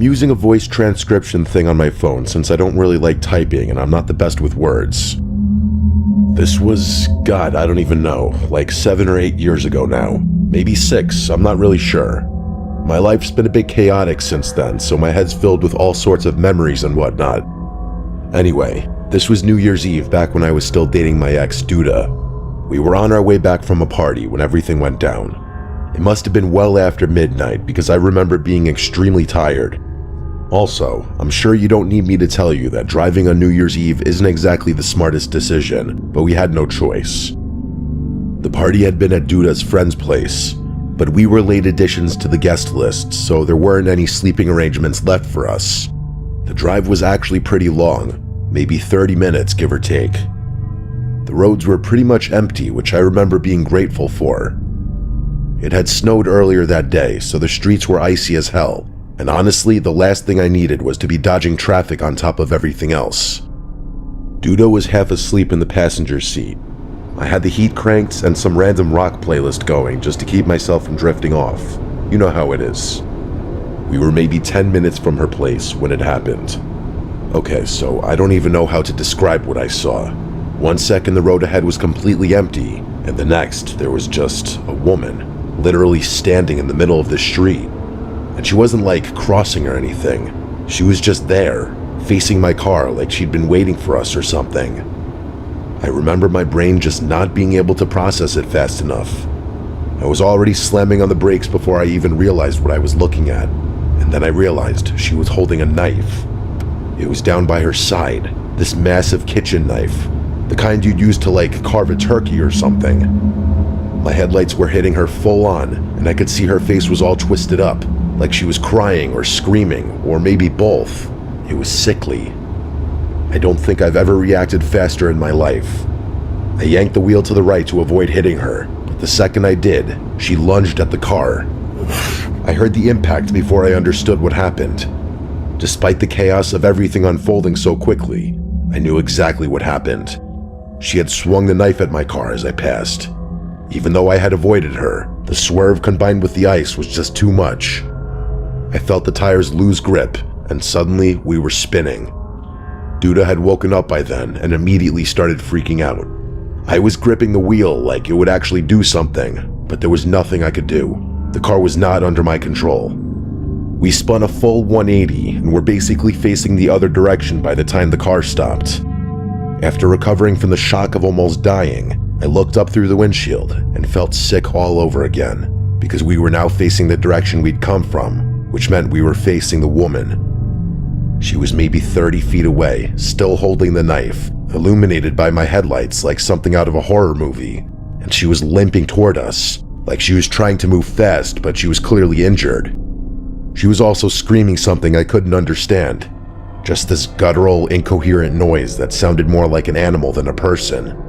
using a voice transcription thing on my phone since I don't really like typing and I'm not the best with words. This was, God, I don't even know, like 7 or 8 years ago now. Maybe 6, I'm not really sure. My life's been a bit chaotic since then, so my head's filled with all sorts of memories and whatnot. Anyway, this was New Year's Eve back when I was still dating my ex, Duda. We were on our way back from a party when everything went down. It must have been well after midnight because I remember being extremely tired. Also, I'm sure you don't need me to tell you that driving on New Year's Eve isn't exactly the smartest decision, but we had no choice. The party had been at Duda's friend's place, but we were late additions to the guest list, so there weren't any sleeping arrangements left for us. The drive was actually pretty long, maybe 30 minutes give or take. The roads were pretty much empty, which I remember being grateful for. It had snowed earlier that day, so the streets were icy as hell, and honestly, the last thing I needed was to be dodging traffic on top of everything else. Duda was half asleep in the passenger seat. I had the heat cranked and some random rock playlist going just to keep myself from drifting off. You know how it is. We were maybe 10 minutes from her place when it happened. Okay, so I don't even know how to describe what I saw. One second the road ahead was completely empty, and the next there was just a woman, literally standing in the middle of the street. And she wasn't like crossing or anything. She was just there, facing my car like she'd been waiting for us or something. I remember my brain just not being able to process it fast enough. I was already slamming on the brakes before I even realized what I was looking at, and then I realized she was holding a knife. It was down by her side, this massive kitchen knife, the kind you'd use to like carve a turkey or something. My headlights were hitting her full on, and I could see her face was all twisted up, like she was crying or screaming, or maybe both. It was sickly. I don't think I've ever reacted faster in my life. I yanked the wheel to the right to avoid hitting her, but the second I did, she lunged at the car. I heard the impact before I understood what happened. Despite the chaos of everything unfolding so quickly, I knew exactly what happened. She had swung the knife at my car as I passed. Even though I had avoided her, the swerve combined with the ice was just too much. I felt the tires lose grip, and suddenly we were spinning. Duda had woken up by then and immediately started freaking out. I was gripping the wheel like it would actually do something, but there was nothing I could do. The car was not under my control. We spun a full 180 and were basically facing the other direction by the time the car stopped. After recovering from the shock of almost dying, I looked up through the windshield and felt sick all over again, because we were now facing the direction we'd come from, which meant we were facing the woman. She was maybe 30 feet away, still holding the knife, illuminated by my headlights like something out of a horror movie, and she was limping toward us, like she was trying to move fast, but she was clearly injured. She was also screaming something I couldn't understand, just this guttural, incoherent noise that sounded more like an animal than a person.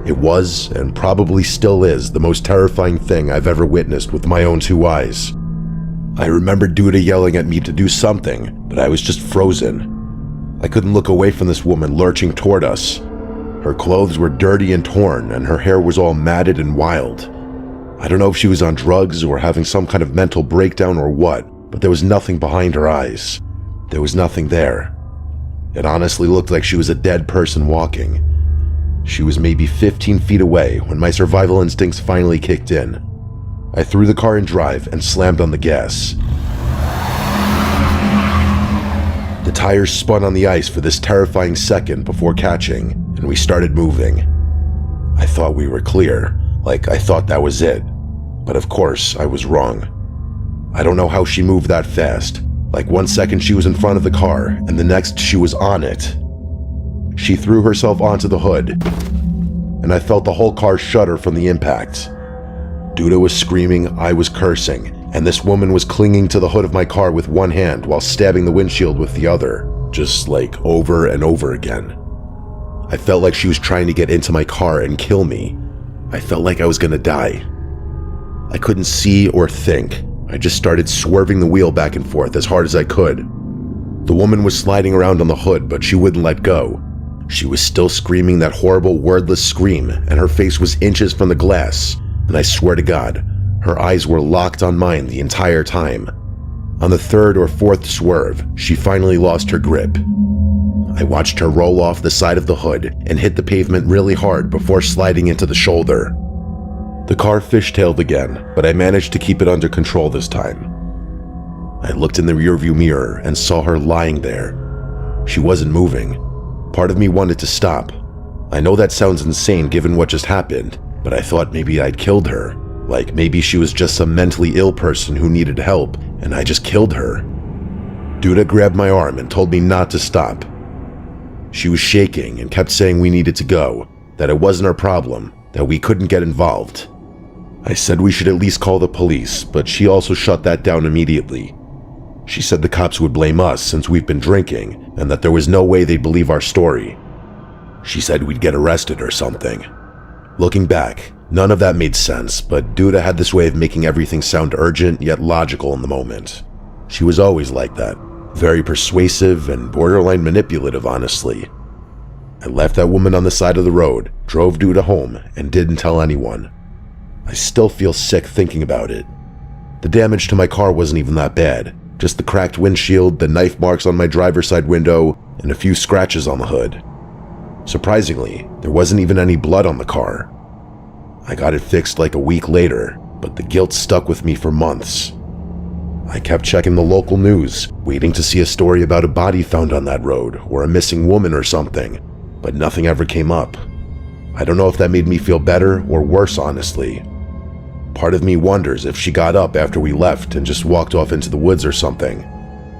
It was, and probably still is, the most terrifying thing I've ever witnessed with my own 2 eyes. I remember Duda yelling at me to do something, but I was just frozen. I couldn't look away from this woman lurching toward us. Her clothes were dirty and torn, and her hair was all matted and wild. I don't know if she was on drugs or having some kind of mental breakdown or what, but there was nothing behind her eyes. There was nothing there. It honestly looked like she was a dead person walking. She was maybe 15 feet away when my survival instincts finally kicked in. I threw the car in drive and slammed on the gas. The tires spun on the ice for this terrifying second before catching, and we started moving. I thought we were clear, like I thought that was it. But of course, I was wrong. I don't know how she moved that fast. Like 1 second she was in front of the car, and the next she was on it. She threw herself onto the hood, and I felt the whole car shudder from the impact. Duda was screaming, I was cursing, and this woman was clinging to the hood of my car with one hand while stabbing the windshield with the other, just like over and over again. I felt like she was trying to get into my car and kill me. I felt like I was gonna die. I couldn't see or think. I just started swerving the wheel back and forth as hard as I could. The woman was sliding around on the hood, but she wouldn't let go. She was still screaming that horrible wordless scream, and her face was inches from the glass, and I swear to God, her eyes were locked on mine the entire time. On the third or fourth swerve, she finally lost her grip. I watched her roll off the side of the hood and hit the pavement really hard before sliding into the shoulder. The car fishtailed again, but I managed to keep it under control this time. I looked in the rearview mirror and saw her lying there. She wasn't moving. Part of me wanted to stop. I know that sounds insane given what just happened, but I thought maybe I'd killed her. Like maybe she was just some mentally ill person who needed help, and I just killed her. Duda grabbed my arm and told me not to stop. She was shaking and kept saying we needed to go, that it wasn't our problem, that we couldn't get involved. I said we should at least call the police, but she also shut that down immediately. She said the cops would blame us since we've been drinking, and that there was no way they'd believe our story. She said we'd get arrested or something. Looking back, none of that made sense, but Duda had this way of making everything sound urgent yet logical in the moment. She was always like that, very persuasive and borderline manipulative, honestly. I left that woman on the side of the road, drove Duda home, and didn't tell anyone. I still feel sick thinking about it. The damage to my car wasn't even that bad, just the cracked windshield, the knife marks on my driver's side window, and a few scratches on the hood. Surprisingly, there wasn't even any blood on the car. I got it fixed like a week later, but the guilt stuck with me for months. I kept checking the local news, waiting to see a story about a body found on that road or a missing woman or something, but nothing ever came up. I don't know if that made me feel better or worse, honestly. Part of me wonders if she got up after we left and just walked off into the woods or something.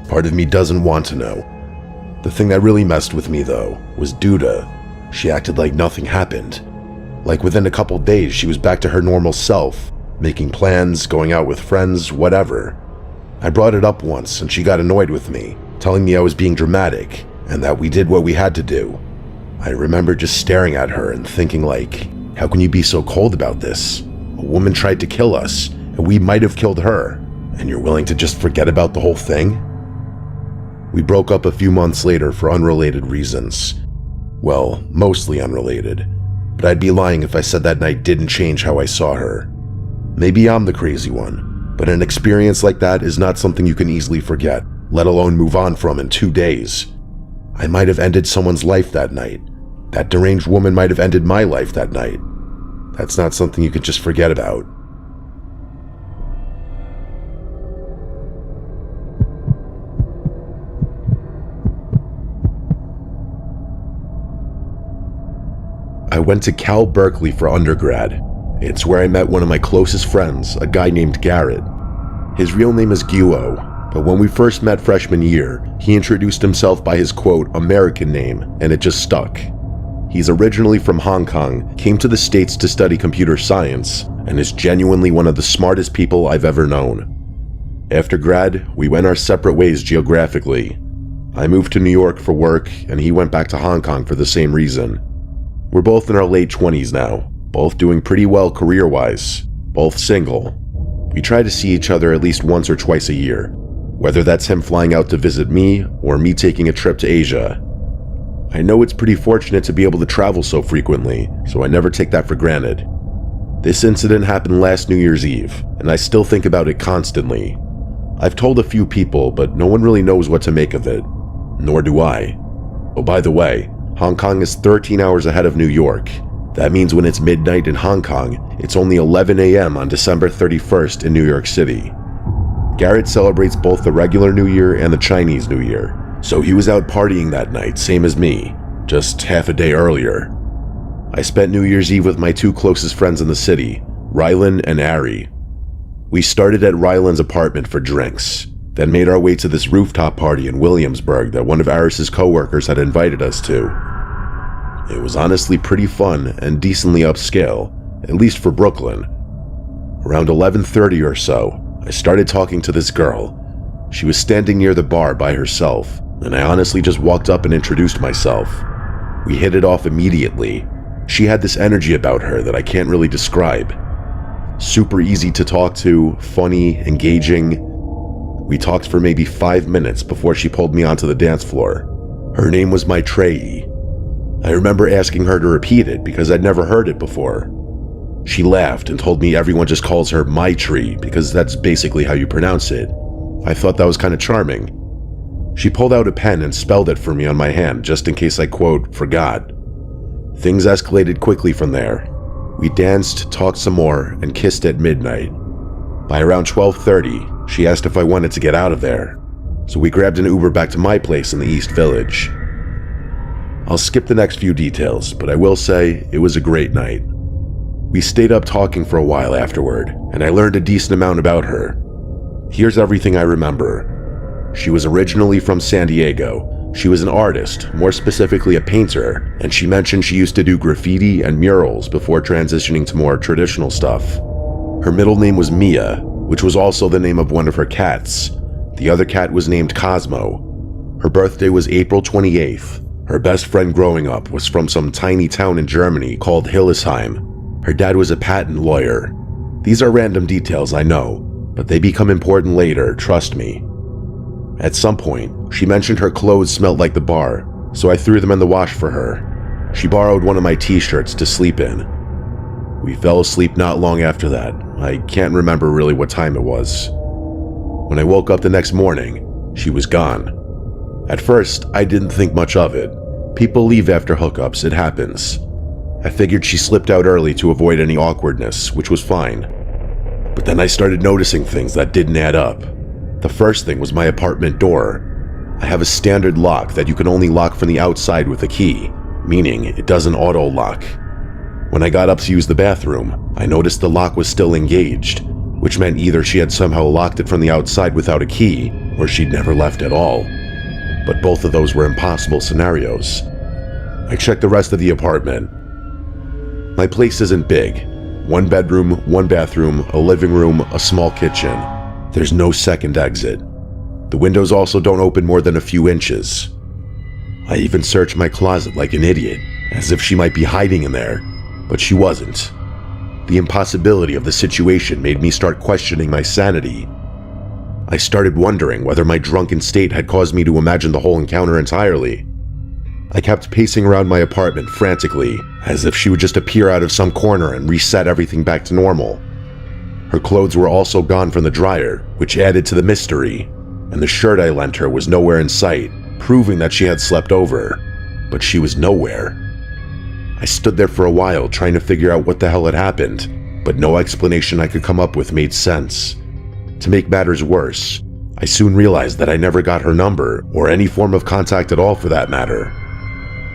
Part of me doesn't want to know. The thing that really messed with me, though, was Duda. She acted like nothing happened. Like within a couple days, she was back to her normal self, making plans, going out with friends, whatever. I brought it up once and she got annoyed with me, telling me I was being dramatic and that we did what we had to do. I remember just staring at her and thinking like, how can you be so cold about this? A woman tried to kill us and we might have killed her, and you're willing to just forget about the whole thing? We broke up a few months later for unrelated reasons. Well, mostly unrelated, but I'd be lying if I said that night didn't change how I saw her. Maybe I'm the crazy one, but an experience like that is not something you can easily forget, let alone move on from in 2 days. I might have ended someone's life that night. That deranged woman might have ended my life that night. That's not something you can just forget about. I went to Cal Berkeley for undergrad. It's where I met one of my closest friends, a guy named Garrett. His real name is Guo, but when we first met freshman year, he introduced himself by his quote, American name, and it just stuck. He's originally from Hong Kong, came to the States to study computer science, and is genuinely one of the smartest people I've ever known. After grad, we went our separate ways geographically. I moved to New York for work, and he went back to Hong Kong for the same reason. We're both in our late 20s now, both doing pretty well career-wise, both single. We try to see each other at least once or twice a year, whether that's him flying out to visit me or me taking a trip to Asia. I know it's pretty fortunate to be able to travel so frequently, so I never take that for granted. This incident happened last New Year's Eve, and I still think about it constantly. I've told a few people, but no one really knows what to make of it. Nor do I. Oh, by the way, Hong Kong is 13 hours ahead of New York. That means when it's midnight in Hong Kong, it's only 11 a.m. on December 31st in New York City. Garrett celebrates both the regular New Year and the Chinese New Year, so he was out partying that night, same as me, just half a day earlier. I spent New Year's Eve with my two closest friends in the city, Rylan and Ari. We started at Rylan's apartment for drinks, then made our way to this rooftop party in Williamsburg that one of Aris's coworkers had invited us to. It was honestly pretty fun and decently upscale, at least for Brooklyn. Around 11:30 or so, I started talking to this girl. She was standing near the bar by herself, and I honestly just walked up and introduced myself. We hit it off immediately. She had this energy about her that I can't really describe. Super easy to talk to, funny, engaging. We talked for maybe 5 minutes before she pulled me onto the dance floor. Her name was Maitreyi. I remember asking her to repeat it because I'd never heard it before. She laughed and told me everyone just calls her Maitri because that's basically how you pronounce it. I thought that was kind of charming. She pulled out a pen and spelled it for me on my hand just in case I, quote, forgot. Things escalated quickly from there. We danced, talked some more, and kissed at midnight. By around 12:30, she asked if I wanted to get out of there, so we grabbed an Uber back to my place in the East Village. I'll skip the next few details, but I will say it was a great night. We stayed up talking for a while afterward, and I learned a decent amount about her. Here's everything I remember. She was originally from San Diego. She was an artist, more specifically a painter, and she mentioned she used to do graffiti and murals before transitioning to more traditional stuff. Her middle name was Mia, which was also the name of one of her cats. The other cat was named Cosmo. Her birthday was April 28th. Her best friend growing up was from some tiny town in Germany called Hillesheim. Her dad was a patent lawyer. These are random details, I know, but they become important later, trust me. At some point, she mentioned her clothes smelled like the bar, so I threw them in the wash for her. She borrowed one of my t-shirts to sleep in. We fell asleep not long after that. I can't remember really what time it was. When I woke up the next morning, she was gone. At first, I didn't think much of it. People leave after hookups, it happens. I figured she slipped out early to avoid any awkwardness, which was fine. But then I started noticing things that didn't add up. The first thing was my apartment door. I have a standard lock that you can only lock from the outside with a key, meaning it doesn't auto-lock. When I got up to use the bathroom, I noticed the lock was still engaged, which meant either she had somehow locked it from the outside without a key, or she'd never left at all. But both of those were impossible scenarios. I checked the rest of the apartment. My place isn't big. 1 bedroom, 1 bathroom, a living room, a small kitchen. There's no second exit. The windows also don't open more than a few inches. I even searched my closet like an idiot, as if she might be hiding in there, but she wasn't. The impossibility of the situation made me start questioning my sanity. I started wondering whether my drunken state had caused me to imagine the whole encounter entirely. I kept pacing around my apartment frantically, as if she would just appear out of some corner and reset everything back to normal. Her clothes were also gone from the dryer, which added to the mystery, and the shirt I lent her was nowhere in sight, proving that she had slept over. But she was nowhere. I stood there for a while trying to figure out what the hell had happened, but no explanation I could come up with made sense. To make matters worse, I soon realized that I never got her number, or any form of contact at all for that matter.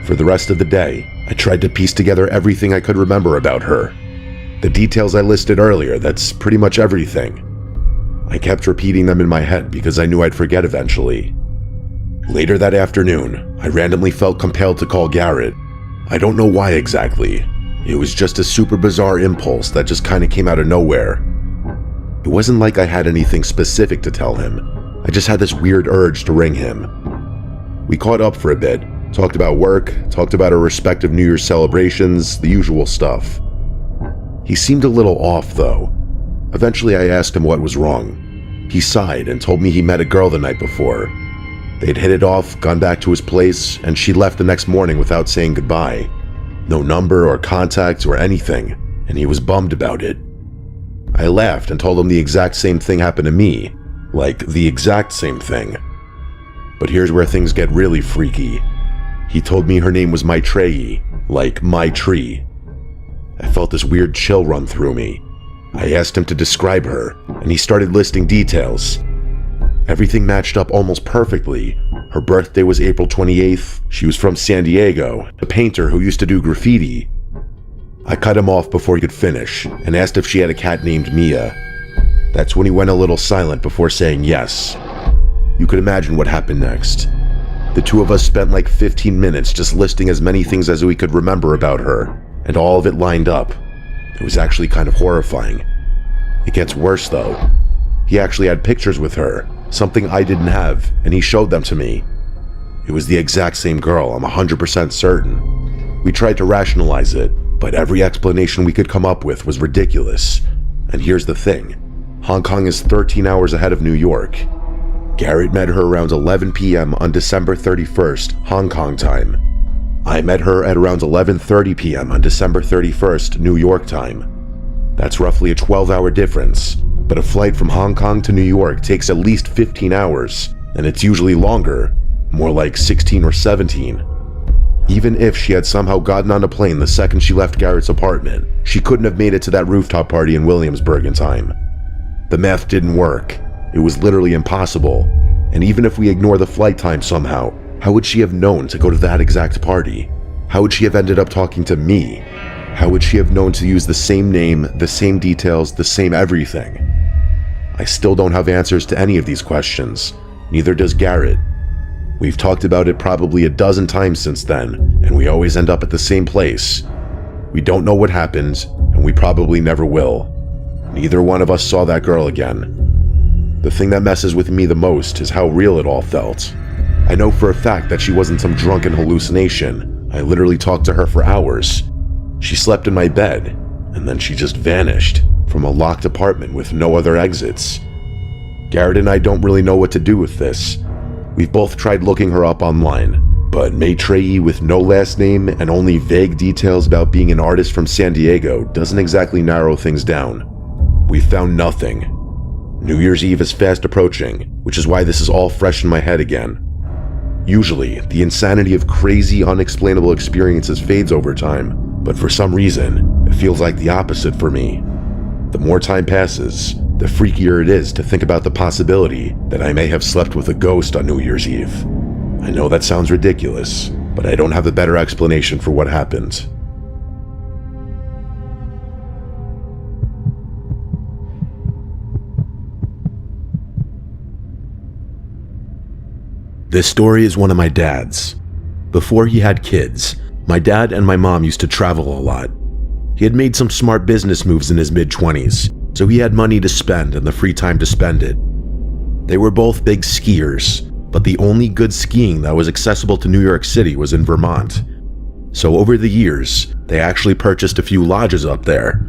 For the rest of the day, I tried to piece together everything I could remember about her. The details I listed earlier, that's pretty much everything. I kept repeating them in my head because I knew I'd forget eventually. Later that afternoon, I randomly felt compelled to call Garrett. I don't know why exactly. It was just a super bizarre impulse that just kind of came out of nowhere. It wasn't like I had anything specific to tell him. I just had this weird urge to ring him. We caught up for a bit, talked about work, talked about our respective New Year's celebrations, the usual stuff. He seemed a little off though. Eventually I asked him what was wrong. He sighed and told me he met a girl the night before. They'd hit it off, gone back to his place, and she left the next morning without saying goodbye. No number or contact or anything, and he was bummed about it. I laughed and told him the exact same thing happened to me. Like, the exact same thing. But here's where things get really freaky. He told me her name was Maitreyi, like my tree. I felt this weird chill run through me. I asked him to describe her, and he started listing details. Everything matched up almost perfectly. Her birthday was April 28th, she was from San Diego, a painter who used to do graffiti. I cut him off before he could finish, and asked if she had a cat named Mia. That's when he went a little silent before saying yes. You could imagine what happened next. The two of us spent like 15 minutes just listing as many things as we could remember about her, and all of it lined up. It was actually kind of horrifying. It gets worse though. He actually had pictures with her, something I didn't have, and he showed them to me. It was the exact same girl, I'm 100% certain. We tried to rationalize it, but every explanation we could come up with was ridiculous. And here's the thing. Hong Kong is 13 hours ahead of New York. Garrett met her around 11 p.m. on December 31st, Hong Kong time. I met her at around 11:30 p.m. on December 31st, New York time. That's roughly a 12-hour difference, but a flight from Hong Kong to New York takes at least 15 hours, and it's usually longer, more like 16 or 17. Even if she had somehow gotten on a plane the second she left Garrett's apartment, she couldn't have made it to that rooftop party in Williamsburg in time. The math didn't work. It was literally impossible. And even if we ignore the flight time somehow, how would she have known to go to that exact party? How would she have ended up talking to me? How would she have known to use the same name, the same details, the same everything? I still don't have answers to any of these questions. Neither does Garrett. We've talked about it probably a dozen times since then, and we always end up at the same place. We don't know what happened, and we probably never will. Neither one of us saw that girl again. The thing that messes with me the most is how real it all felt. I know for a fact that she wasn't some drunken hallucination. I literally talked to her for hours. She slept in my bed, and then she just vanished from a locked apartment with no other exits. Garrett and I don't really know what to do with this. We've both tried looking her up online, but Maitreyi with no last name and only vague details about being an artist from San Diego doesn't exactly narrow things down. We've found nothing. New Year's Eve is fast approaching, which is why this is all fresh in my head again. Usually, the insanity of crazy, unexplainable experiences fades over time, but for some reason, it feels like the opposite for me. The more time passes, the freakier it is to think about the possibility that I may have slept with a ghost on New Year's Eve. I know that sounds ridiculous, but I don't have a better explanation for what happened. This story is one of my dad's. Before he had kids, my dad and my mom used to travel a lot. He had made some smart business moves in his mid-20s, so he had money to spend and the free time to spend it. They were both big skiers, but the only good skiing that was accessible to New York City was in Vermont. So over the years, they actually purchased a few lodges up there.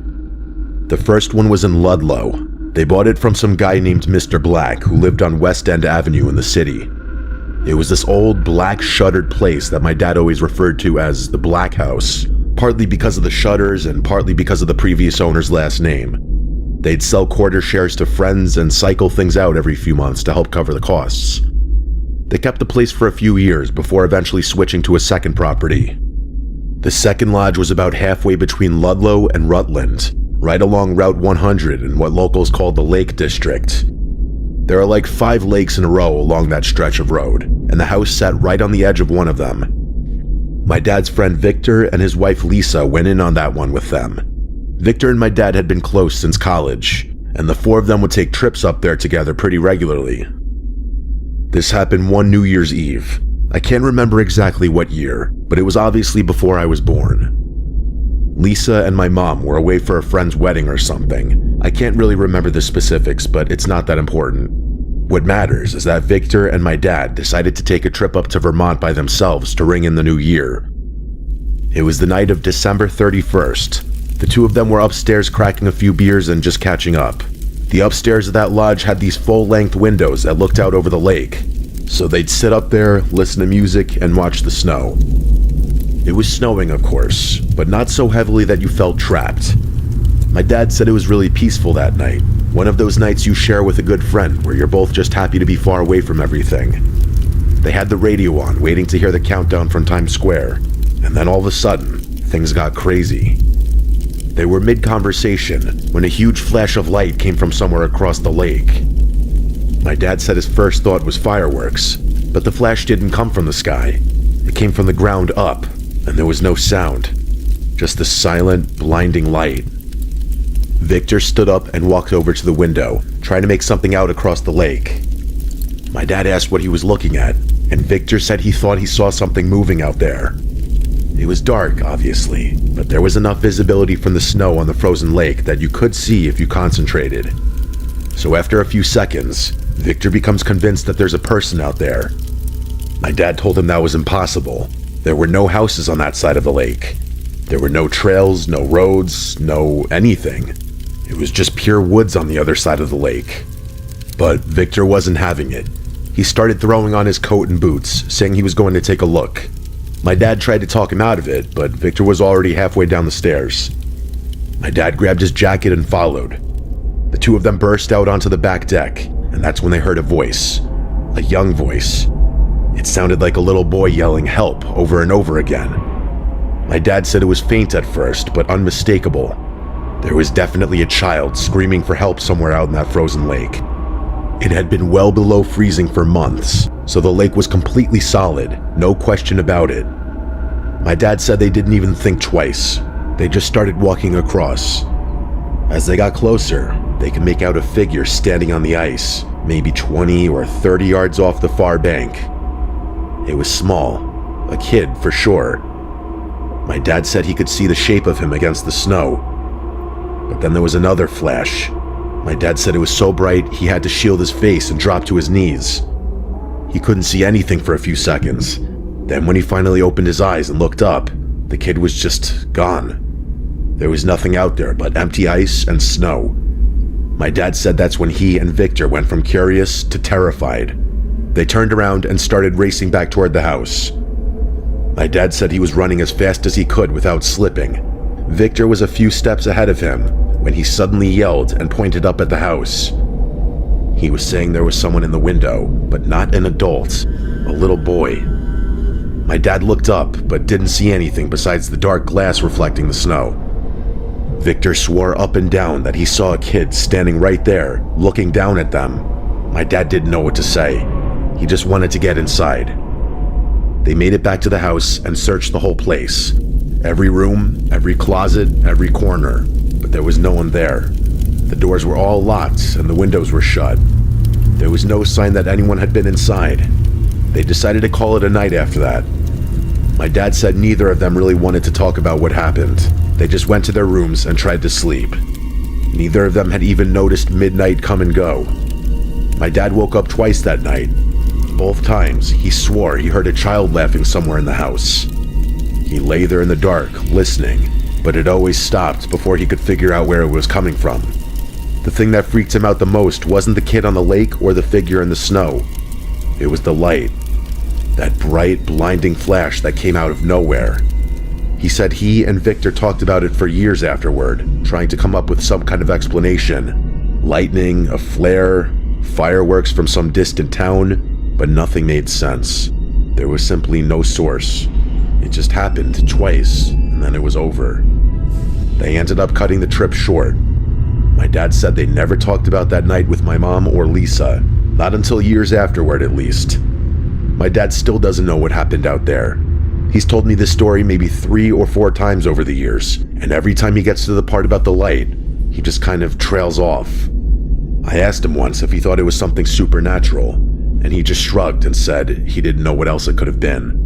The first one was in Ludlow. They bought it from some guy named Mr. Black who lived on West End Avenue in the city. It was this old black shuttered place that my dad always referred to as the Black House, partly because of the shutters and partly because of the previous owner's last name. They'd sell quarter shares to friends and cycle things out every few months to help cover the costs. They kept the place for a few years before eventually switching to a second property. The second lodge was about halfway between Ludlow and Rutland, right along Route 100 in what locals call the Lake District. There are like 5 lakes in a row along that stretch of road, and the house sat right on the edge of one of them. My dad's friend Victor and his wife Lisa went in on that one with them. Victor and my dad had been close since college, and the 4 of them would take trips up there together pretty regularly. This happened one New Year's Eve. I can't remember exactly what year, but it was obviously before I was born. Lisa and my mom were away for a friend's wedding or something. I can't really remember the specifics, but it's not that important. What matters is that Victor and my dad decided to take a trip up to Vermont by themselves to ring in the new year. It was the night of December 31st. The 2 of them were upstairs cracking a few beers and just catching up. The upstairs of that lodge had these full-length windows that looked out over the lake, so they'd sit up there, listen to music, and watch the snow. It was snowing, of course, but not so heavily that you felt trapped. My dad said it was really peaceful that night, one of those nights you share with a good friend where you're both just happy to be far away from everything. They had the radio on, waiting to hear the countdown from Times Square, and then all of a sudden, things got crazy. They were mid-conversation when a huge flash of light came from somewhere across the lake. My dad said his first thought was fireworks, but the flash didn't come from the sky. It came from the ground up, and there was no sound, just the silent, blinding light. Victor stood up and walked over to the window, trying to make something out across the lake. My dad asked what he was looking at, and Victor said he thought he saw something moving out there. It was dark, obviously, but there was enough visibility from the snow on the frozen lake that you could see if you concentrated. So after a few seconds, Victor becomes convinced that there's a person out there. My dad told him that was impossible. There were no houses on that side of the lake. There were no trails, no roads, no anything. It was just pure woods on the other side of the lake. But Victor wasn't having it. He started throwing on his coat and boots, saying he was going to take a look. My dad tried to talk him out of it, but Victor was already halfway down the stairs. My dad grabbed his jacket and followed. The two of them burst out onto the back deck, and that's when they heard a voice. A young voice. It sounded like a little boy yelling help over and over again. My dad said it was faint at first, but unmistakable. There was definitely a child screaming for help somewhere out in that frozen lake. It had been well below freezing for months, so the lake was completely solid, no question about it. My dad said they didn't even think twice. They just started walking across. As they got closer, they could make out a figure standing on the ice, maybe 20 or 30 yards off the far bank. It was small, a kid for sure. My dad said he could see the shape of him against the snow. But then there was another flash. My dad said it was so bright he had to shield his face and drop to his knees. He couldn't see anything for a few seconds. Then when he finally opened his eyes and looked up, the kid was just gone. There was nothing out there but empty ice and snow. My dad said that's when he and Victor went from curious to terrified. They turned around and started racing back toward the house. My dad said he was running as fast as he could without slipping. Victor was a few steps ahead of him when he suddenly yelled and pointed up at the house. He was saying there was someone in the window, but not an adult, a little boy. My dad looked up, but didn't see anything besides the dark glass reflecting the snow. Victor swore up and down that he saw a kid standing right there, looking down at them. My dad didn't know what to say. He just wanted to get inside. They made it back to the house and searched the whole place. Every room, every closet, every corner, but there was no one there. The doors were all locked and the windows were shut. There was no sign that anyone had been inside. They decided to call it a night after that. My dad said neither of them really wanted to talk about what happened. They just went to their rooms and tried to sleep. Neither of them had even noticed midnight come and go. My dad woke up twice that night. Both times, he swore he heard a child laughing somewhere in the house. He lay there in the dark, listening, but it always stopped before he could figure out where it was coming from. The thing that freaked him out the most wasn't the kid on the lake or the figure in the snow. It was the light. That bright, blinding flash that came out of nowhere. He said he and Victor talked about it for years afterward, trying to come up with some kind of explanation. Lightning, a flare, fireworks from some distant town, but nothing made sense. There was simply no source. It just happened twice, and then it was over. They ended up cutting the trip short. My dad said they never talked about that night with my mom or Lisa, not until years afterward at least. My dad still doesn't know what happened out there. He's told me this story maybe 3 or 4 times over the years, and every time he gets to the part about the light, he just kind of trails off. I asked him once if he thought it was something supernatural, and he just shrugged and said he didn't know what else it could have been.